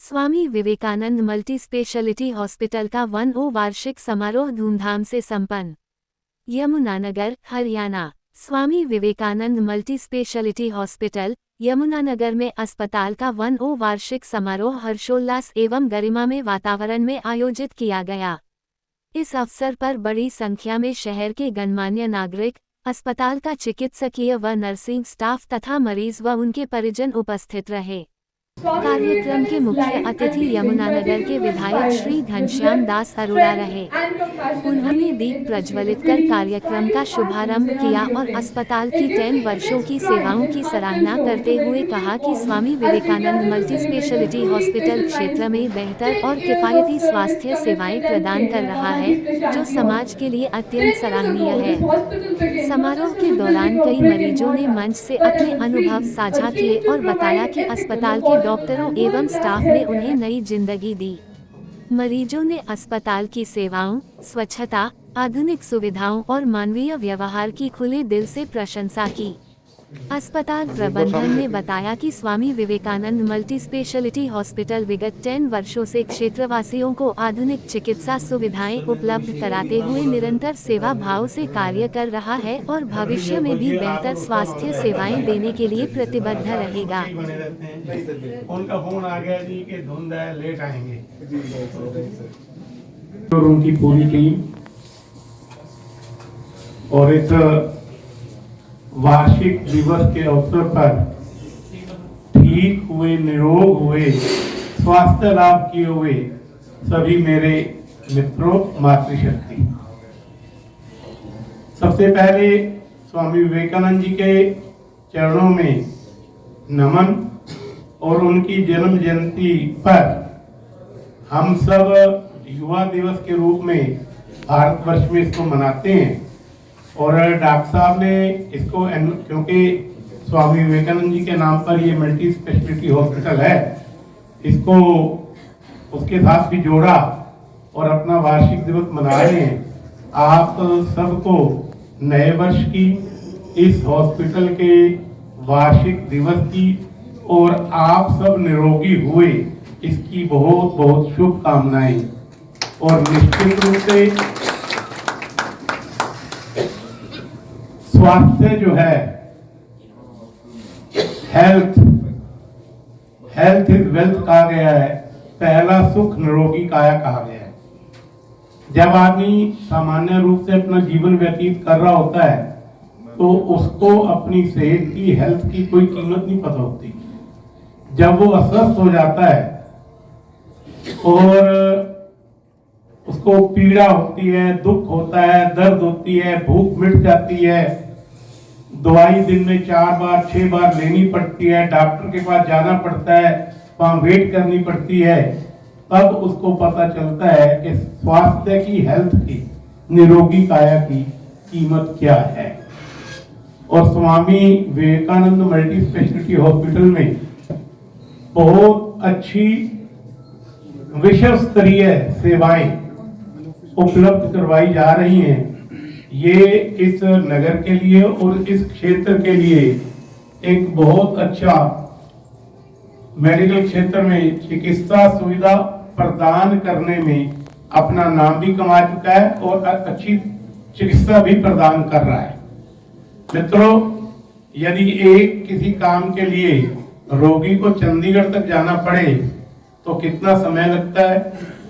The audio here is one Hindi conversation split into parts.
स्वामी विवेकानंद मल्टी स्पेशलिटी हॉस्पिटल का 1 वार्षिक समारोह धूमधाम से संपन्न। Yamunanagar, Haryana. Swami Vivekananda multi speciality hospital, Yamunanagar में अस्पताल का 1 वार्षिक समारोह हर्षोल्लास एवं गरिमामय वातावरण में आयोजित किया गया। इस अवसर पर बड़ी संख्या में शहर के गणमान्य नागरिक, अस्पताल का चिकित्सकीय व नर्सिंग स्टाफ तथा मरीज व उनके परिजन उपस्थित रहे। कार्यक्रम के मुख्य अतिथि यमुनानगर के विधायक श्री घनश्याम दास अरोड़ा रहे। उन्होंने दीप प्रज्वलित कर कार्यक्रम का शुभारंभ किया और अस्पताल की 10 वर्षों की सेवाओं की सराहना करते हुए कहा कि स्वामी विवेकानंद मल्टी स्पेशलिटी हॉस्पिटल क्षेत्र में बेहतर और किफायती स्वास्थ्य सेवाएं प्रदान कर रहा है, जो समाज के लिए अत्यंत सराहनीय है। समारोह के दौरान कई मरीजों ने मंच से अपने अनुभव साझा किए और बताया कि अस्पताल के डॉक्टरों एवं स्टाफ ने उन्हें नई जिंदगी दी। मरीजों ने अस्पताल की सेवाओं, स्वच्छता, आधुनिक सुविधाओं और मानवीय व्यवहार की खुले दिल से प्रशंसा की। अस्पताल प्रबंधन ने बताया कि स्वामी विवेकानंद मल्टी स्पेशलिटी हॉस्पिटल विगत 10 वर्षों से क्षेत्रवासियों को आधुनिक चिकित्सा सुविधाएं उपलब्ध कराते हुए निरंतर सेवा भाव से कार्य कर रहा है और भविष्य में भी बेहतर स्वास्थ्य सेवाएं देने के लिए प्रतिबद्ध रहेगा। उनका फोन आ गया जी कि धुंध है, लेट आएंगे। और उनकी पूरी टीम और इस वार्षिक दिवस के अवसर पर ठीक हुए, निरोग हुए, स्वास्थ्य लाभ किए हुए सभी मेरे मित्रों, मातृशक्ति, सबसे पहले स्वामी विवेकानंद जी के चरणों में नमन। और उनकी जन्म जयंती पर हम सब युवा दिवस के रूप में भारतवर्ष में इसको मनाते हैं। और डॉक्टर साहब ने इसको, क्योंकि स्वामी विवेकानंद जी के नाम पर ये मल्टी स्पेशलिटी हॉस्पिटल है, इसको उसके साथ भी जोड़ा और अपना वार्षिक दिवस मना रहे हैं। आप सबको नए वर्ष की, इस हॉस्पिटल के वार्षिक दिवस की और आप सब निरोगी हुए इसकी बहुत बहुत शुभकामनाएं। और निश्चित रूप से स्वास्थ्य जो है, हेल्थ इज वेल्थ कहा गया है, पहला सुख निरोगी काया कहा गया है। जब आदमी सामान्य रूप से अपना जीवन व्यतीत कर रहा होता है तो उसको अपनी सेहत की, हेल्थ की कोई कीमत नहीं पता होती। जब वो अस्वस्थ हो जाता है और उसको पीड़ा होती है, दुख होता है, दर्द होती है, भूख मिट जाती है, दवाई दिन में 4 बार 6 बार लेनी पड़ती है, डॉक्टर के पास जाना पड़ता है, वहां वेट करनी पड़ती है, तब उसको पता चलता है कि स्वास्थ्य की, हेल्थ की, निरोगी काया की कीमत क्या है। और स्वामी विवेकानंद मल्टी स्पेशलिटी हॉस्पिटल में बहुत अच्छी विश्व स्तरीय सेवाएं उपलब्ध करवाई जा रही हैं। ये इस नगर के लिए और इस क्षेत्र के लिए एक बहुत अच्छा, मेडिकल क्षेत्र में चिकित्सा सुविधा प्रदान करने में अपना नाम भी कमा चुका है और अच्छी चिकित्सा भी प्रदान कर रहा है। मित्रों, यदि एक किसी काम के लिए रोगी को चंडीगढ़ तक जाना पड़े तो कितना समय लगता है,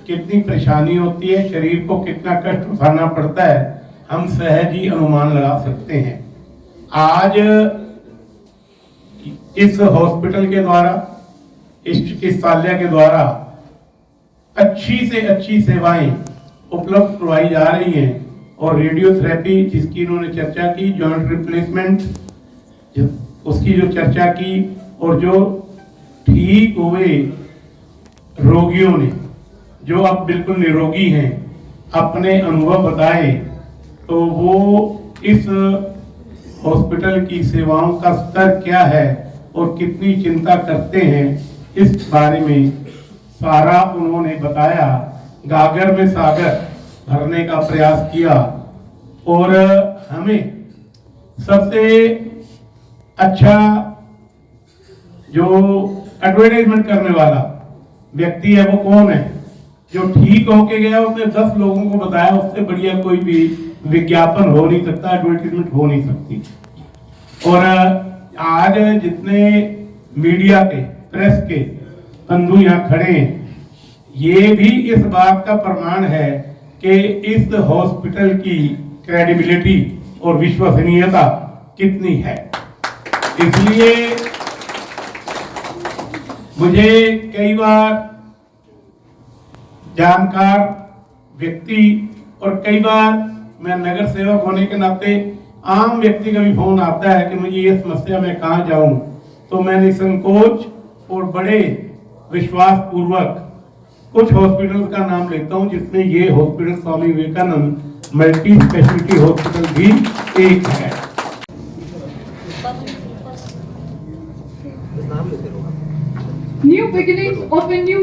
कितनी परेशानी होती है, शरीर को कितना कष्ट उठाना पड़ता है, हम सहज ही अनुमान लगा सकते हैं। आज इस हॉस्पिटल के द्वारा, इस चिकित्सालय के द्वारा अच्छी से अच्छी सेवाएं उपलब्ध करवाई जा रही हैं। और रेडियोथेरेपी जिसकी इन्होंने चर्चा की, जॉइंट रिप्लेसमेंट उसकी जो चर्चा की, और जो ठीक हुए रोगियों ने, जो अब बिल्कुल निरोगी हैं, अपने अनुभव बताए, तो वो इस हॉस्पिटल की सेवाओं का स्तर क्या है और कितनी चिंता करते हैं, इस बारे में सारा उन्होंने बताया। गागर में सागर भरने का प्रयास किया। और हमें सबसे अच्छा जो एडवर्टाइजमेंट करने वाला व्यक्ति है वो कौन है? जो ठीक होके गया उसने 10 लोगों को बताया, उससे बढ़िया कोई भी विज्ञापन हो नहीं सकता, एडवर्टीजमेंट हो नहीं सकती। और आज जितने मीडिया के, प्रेस के बंधु यहाँ खड़े हैं, ये भी इस बात का प्रमाण है कि इस हॉस्पिटल की क्रेडिबिलिटी और विश्वसनीयता कितनी है। इसलिए मुझे कई बार जानकार व्यक्ति और कई बार मैं नगर सेवक होने के नाते आम व्यक्ति का भी फोन आता है कि मुझे ये समस्या में कहाँ जाऊं, तो मैं निसंकोच और बड़े विश्वास पूर्वक कुछ हॉस्पिटल का नाम लेता हूं, जिसमें ये हॉस्पिटल स्वामी विवेकानंद मल्टी स्पेशलिटी हॉस्पिटल भी एक है। New beginnings of a new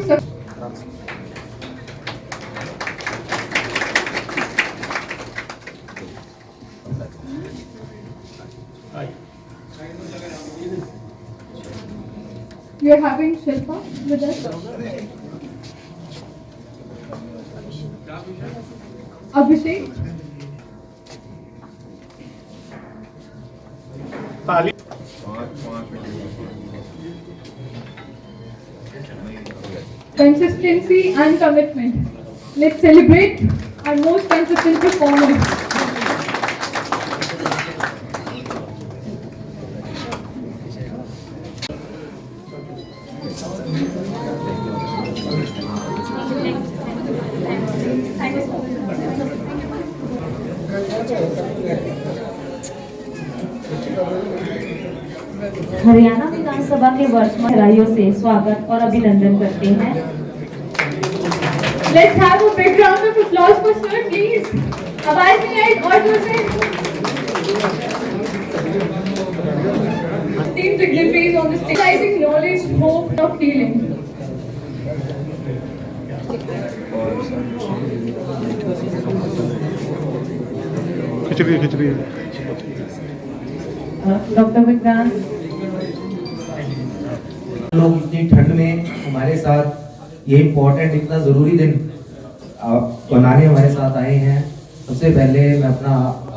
We are having Shilpa with us. Abhishek. Consistency and commitment. Let's celebrate our most consistent performers. Haryana विधानसभा के वर्तमान खिलाड़ियों से स्वागत और अभिनंदन करते हैं। Let's have a big round of applause for sir, please. आवाज नहीं आई और जोर से। Team dignitaries on the stage, exercising knowledge, hope of healing. Khichdi doctor Vikrant लोग इतनी ठंड में हमारे साथ ये इम्पोर्टेंट इतना ज़रूरी दिन बनाने हमारे साथ आए हैं। सबसे पहले मैं अपना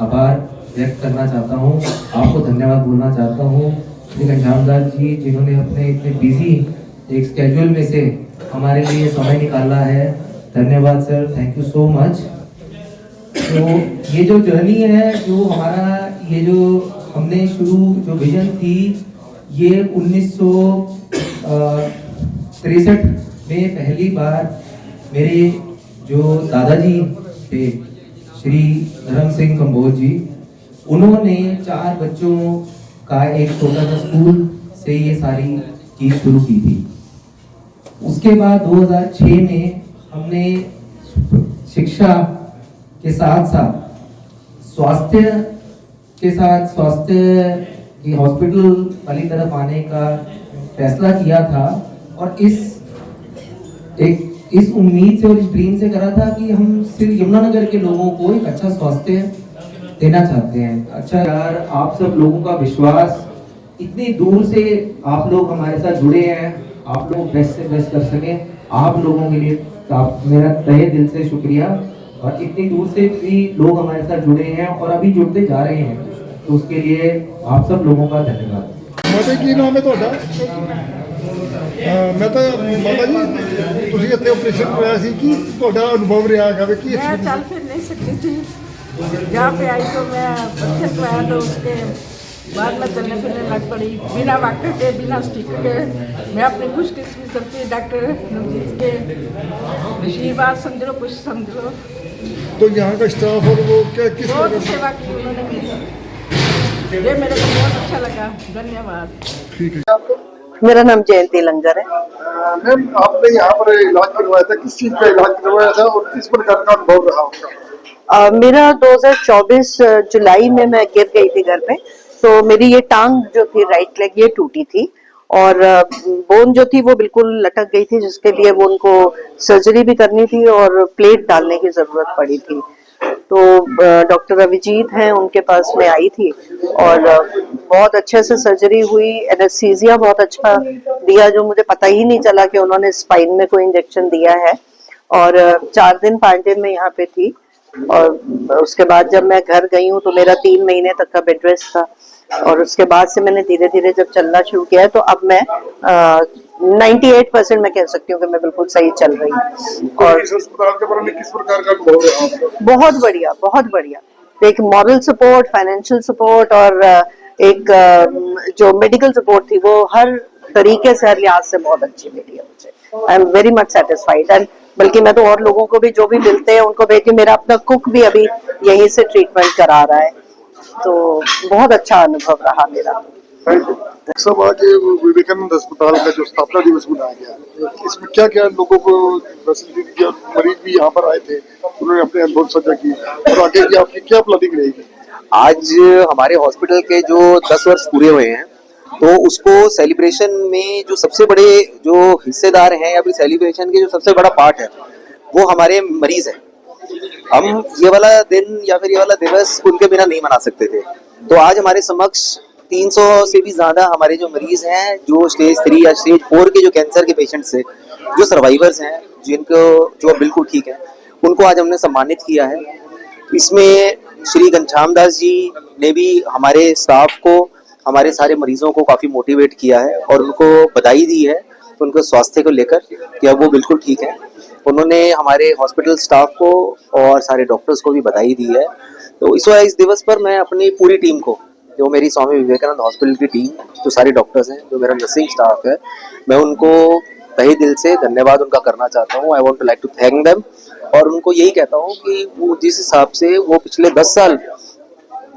आभार व्यक्त करना चाहता हूँ, आपको धन्यवाद बोलना चाहता हूँ श्री घनश्यामलाल जी, जिन्होंने अपने इतने बिजी एक स्केड्यूल में से हमारे लिए समय निकाला है। धन्यवाद sir, thank you so much. तो ये जो जर्नी है, जो हमारा ये जो हमने जो विजन थी, ये 1963 में पहली बार मेरे जो दादाजी थे श्री धर्म सिंह कंबोज जी, उन्होंने 4 बच्चों का एक छोटा सा स्कूल से ये सारी चीज शुरू की थी। उसके बाद 2006 में हमने शिक्षा के साथ साथ स्वास्थ्य की हॉस्पिटल वाली तरफ आने का फैसला किया था, और इस उम्मीद से और इस ड्रीम से करा था कि हम सिर्फ यमुनानगर के लोगों को एक अच्छा स्वास्थ्य देना चाहते हैं। अच्छा यार, आप सब लोगों का विश्वास, इतनी दूर से आप लोग हमारे साथ जुड़े हैं, आप लोग बेस्ट से बेस्ट कर सकें, आप लोगों के लिए मेरा तहे दिल से शुक्रिया। और इतनी दूर से भी लोग हमारे साथ जुड़े हैं और अभी जुड़ते जा रहे हैं, तो उसके लिए आप सब लोगों का धन्यवाद। माता की नाम है ਤੁਹਾਡਾ? मैं तो माता जी ਤੁਸੀਂ ਇੱਥੇ ਆਪਰੇਸ਼ਨ ਹੋਇਆ ਸੀ, ਕੀ ਤੁਹਾਡਾ ਅਨੁਭਵ ਰਿਹਾ ਹੈਗਾ ਕਿ मैं चल फिर नहीं सकती थी। यहाँ पे आई तो मैं बच्चे को आया, तो उसके बाद में चलने फिरने लग पड़ी, बिना वक्त के, बिना स्टिक के। मैं अपनी खुशकिस्मत सबकी डॉक्टर नवजीत के आशीर्वाद समझ लो, कुछ समझ लो, तो यहाँ का स्टाफ और वो क्या किस बहुत तरह सेवा की उन्होंने मेरी। ये मेरे को बहुत अच्छा लगा, धन्यवाद। ठीक है आपको? मेरा नाम जयंती लंगर है। मैम, आपने यहाँ पर इलाज करवाया था, किस चीज का इलाज करवाया था और किस प्रकार का अनुभव रहा आपका? मेरा 2024 जुलाई में मैं गिर गई थी घर पे, तो मेरी ये टांग जो थी, राइट लेग, ये टूटी थी और बोन जो थी वो बिल्कुल लटक गई थी, जिसके लिए वो उनको सर्जरी भी करनी थी और प्लेट डालने की जरूरत पड़ी थी। तो डॉक्टर अभिजीत हैं, उनके पास मैं आई थी और बहुत अच्छे से सर्जरी हुई। एनेस्थीसिया बहुत अच्छा दिया, जो मुझे पता ही नहीं चला कि उन्होंने स्पाइन में कोई इंजेक्शन दिया है। और 4 दिन 5 दिन में यहाँ पे थी। और उसके बाद जब मैं घर गई हूँ तो मेरा 3 महीने तक का बेड रेस्ट था। और उसके बाद से मैंने धीरे धीरे जब चलना शुरू किया है, तो अब मैं 98% मैं कह सकती हूँ कि मैं बिल्कुल सही चल रही हूँ। और इस अस्पताल के बारे में किस प्रकार का अनुभव है आपका? बहुत बढ़िया, बहुत बढ़िया। एक मॉरल सपोर्ट, फाइनेंशियल सपोर्ट और एक जो मेडिकल सपोर्ट थी, वो हर तरीके से, हर लिहाज से बहुत अच्छी मिली है मुझे। I am very much satisfied. And बल्कि मैं तो और लोगों को भी, जो भी मिलते हैं उनको भेज के, मेरा अपना कुक भी अभी यहीं से ट्रीटमेंट करा रहा है। तो बहुत अच्छा अनुभव रहा मेरा। सब आज विवेकानंद अस्पताल का जो स्थापना दिवस मनाया गया, इसमें क्या क्या लोगों को फैसिलिटी दी? मरीज भी यहाँ पर आए थे, उन्होंने अपने अनुभव साझा किए, और आगे की आपकी क्या प्लानिंग रहेगी? आज हमारे हॉस्पिटल के जो 10 वर्ष पूरे हुए हैं, तो उसको सेलिब्रेशन में जो सबसे बड़े जो हिस्सेदार हैं या फिर सेलिब्रेशन के जो सबसे बड़ा पार्ट है, वो हमारे मरीज हैं। हम ये वाला दिन या फिर ये वाला दिवस उनके बिना नहीं मना सकते थे। तो आज हमारे समक्ष 300 से भी ज्यादा हमारे जो मरीज हैं, जो स्टेज 3 या स्टेज 4 के जो कैंसर के पेशेंट्स हैं, जो सर्वाइवर्स हैं, जिनको जो बिल्कुल ठीक है, उनको आज हमने सम्मानित किया है। इसमें श्री घनश्याम दास जी ने भी हमारे स्टाफ को, हमारे सारे मरीजों को काफी मोटिवेट किया है और उनको बधाई दी है तो उनको स्वास्थ्य को लेकर कि अब वो बिल्कुल ठीक है। उन्होंने हमारे हॉस्पिटल स्टाफ को और सारे डॉक्टर्स को भी बधाई दी है। तो इस दिवस पर मैं अपनी पूरी टीम को, जो मेरी स्वामी विवेकानंद हॉस्पिटल की टीम, जो सारे डॉक्टर्स हैं, जो मेरा नर्सिंग स्टाफ है, मैं उनको तहे दिल से धन्यवाद उनका करना चाहता हूँ। I want to like to thank them. और उनको यही कहता हूँ कि वो जिस हिसाब से वो पिछले 10 साल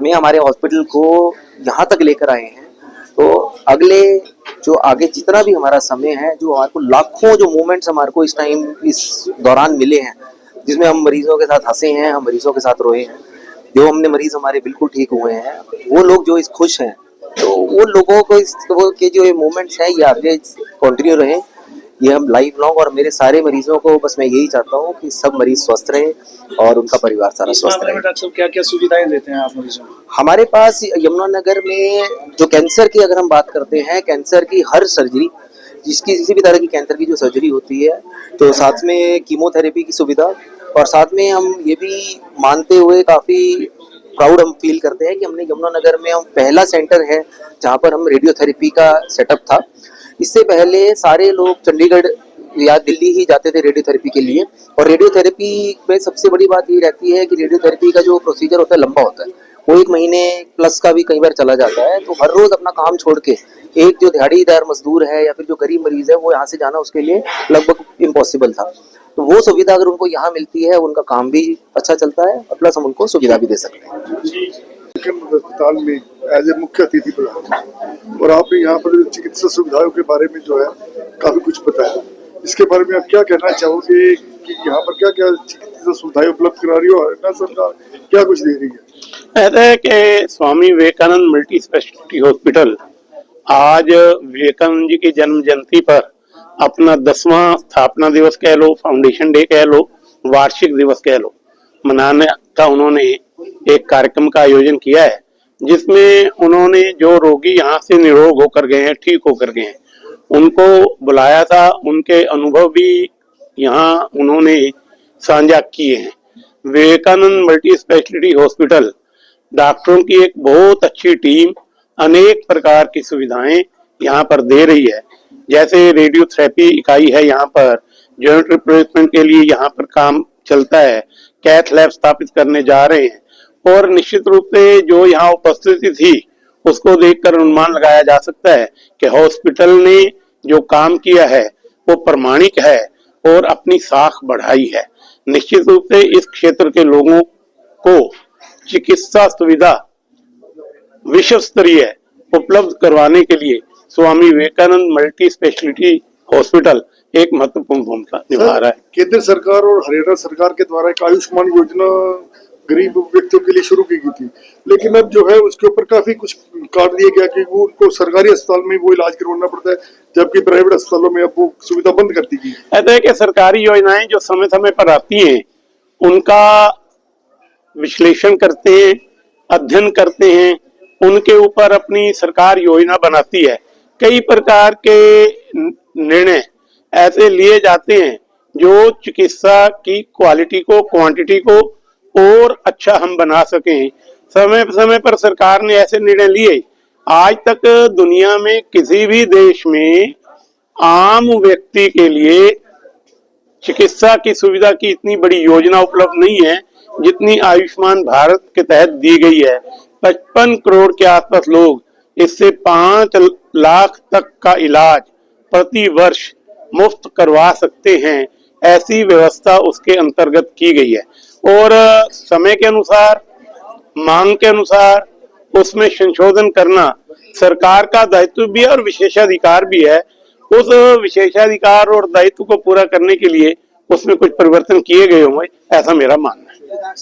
में हमारे हॉस्पिटल को यहाँ तक लेकर आए हैं, तो अगले जो आगे जितना भी हमारा समय है, जो हमारे को लाखों जो मोमेंट्स हमारे को इस टाइम, इस दौरान मिले हैं, जिसमें हम मरीजों के साथ हंसे हैं, हम मरीजों के साथ रोए हैं, जो हमने मरीज हमारे बिल्कुल ठीक हुए हैं, वो लोग जो इस खुश हैं, तो वो लोगों को इस के जो ये मोमेंट्स हैं, ये आगे कंटिन्यू रहे, ये हम लाइफ लॉन्ग। और मेरे सारे मरीजों को बस मैं यही चाहता हूँ कि सब मरीज स्वस्थ रहे और उनका परिवार सारा स्वस्थ रहे। डॉक्टर साहब, क्या क्या सुविधाएं देते हैं आप मरीजों को? हमारे पास यमुनानगर में जो कैंसर की अगर हम बात करते हैं, कैंसर की हर सर्जरी, जिसकी किसी भी तरह की कैंसर की जो सर्जरी होती है, तो साथ में कीमोथेरेपी की सुविधा, और साथ में हम ये भी मानते हुए काफी प्राउड हम फील करते हैं कि हमने यमुनानगर में हम पहला सेंटर है जहाँ पर हम रेडियोथेरेपी का सेटअप था। इससे पहले सारे लोग चंडीगढ़ या दिल्ली ही जाते थे रेडियोथेरेपी के लिए। और रेडियोथेरेपी में सबसे बड़ी बात ये रहती है कि रेडियोथेरेपी का जो प्रोसीजर होता है लंबा होता है, वो 1 महीने प्लस का भी कई बार चला जाता है। तो हर रोज अपना काम छोड़ के एक जो दिहाड़ीदार मजदूर है या फिर जो गरीब मरीज है, वो यहाँ से जाना उसके लिए लगभग इम्पॉसिबल था। तो वो सुविधा अगर उनको यहाँ मिलती है, उनका काम भी अच्छा चलता है और प्लस हम उनको सुविधा भी दे सकते हैं। अस्पताल में एज ए मुख्य अतिथि पधारे और आपने यहाँ पर चिकित्सा सुविधाओं के बारे में जो है काफी कुछ बताया। इसके बारे में आप क्या कहना चाहोगे कि यहाँ पर क्या क्या चिकित्सा सुविधाएं उपलब्ध करा रही हो, हरियाणा सरकार क्या कुछ दे रही है? ऐसा है कि स्वामी विवेकानंद मल्टी स्पेशलिटी हॉस्पिटल आज विवेकानंद जी की जन्म जयंती पर अपना 10वां स्थापना दिवस कह लो, फाउंडेशन डे कह लो, वार्षिक दिवस कह लो, मनाने का उन्होंने एक कार्यक्रम का आयोजन किया है, जिसमें उन्होंने जो रोगी यहाँ से निरोग होकर गए हैं, ठीक होकर गए हैं, उनको बुलाया था। उनके अनुभव भी यहाँ उन्होंने साझा किए हैं। विवेकानंद मल्टी स्पेशलिटी हॉस्पिटल डॉक्टरों की एक बहुत अच्छी टीम अनेक प्रकार की सुविधाएं यहाँ पर दे रही है। जैसे रेडियोथेरेपी इकाई है यहाँ पर, जॉइंट रिप्लेसमेंट के लिए यहाँ पर काम चलता है, कैथ लैब स्थापित करने जा रहे हैं। और निश्चित रूप से जो यहाँ उपस्थिति थी, उसको देखकर अनुमान लगाया जा सकता है कि हॉस्पिटल ने जो काम किया है वो प्रमाणिक है और अपनी साख बढ़ाई है। निश्चित रूप से इस क्षेत्र के लोगों को चिकित्सा सुविधा विश्व स्तरीय उपलब्ध करवाने के लिए स्वामी विवेकानंद मल्टी स्पेशलिटी हॉस्पिटल एक महत्वपूर्ण भूमिका निभा रहा है। केंद्र सरकार और हरियाणा सरकार के द्वारा एक आयुष्मान योजना गरीब व्यक्तियों के लिए शुरू की गई थी, लेकिन अब जो है उसके ऊपर काफी कुछ काट दिया गया कि वो उनको सरकारी अस्पताल में वो इलाज करवाना पड़ता है, जबकि प्राइवेट अस्पतालों में अब वो सुविधा बंद कर दी गई। ऐसा है कि सरकारी योजनाएं जो समय समय पर आती हैं, उनका विश्लेषण करते हैं, अध्ययन करते हैं, उनके ऊपर अपनी सरकार योजना बनाती है। कई प्रकार के निर्णय ऐसे लिए जाते हैं जो चिकित्सा की क्वालिटी को, क्वांटिटी को और अच्छा हम बना सकें। समय समय पर सरकार ने ऐसे निर्णय लिए। आज तक दुनिया में किसी भी देश में आम व्यक्ति के लिए चिकित्सा की सुविधा की इतनी बड़ी योजना उपलब्ध नहीं है जितनी आयुष्मान भारत के तहत दी गई है। 55 करोड़ के आसपास लोग इससे 5 लाख तक का इलाज प्रति वर्ष मुफ्त करवा सकते हैं। ऐसी व्यवस्था उसके अंतर्गत की गई है और समय के अनुसार, मांग के अनुसार उसमें संशोधन करना सरकार का दायित्व भी है और विशेषाधिकार भी है। उस विशेषाधिकार और दायित्व को पूरा करने के लिए उसमें कुछ परिवर्तन किए गए होंगे, ऐसा मेरा मानना है।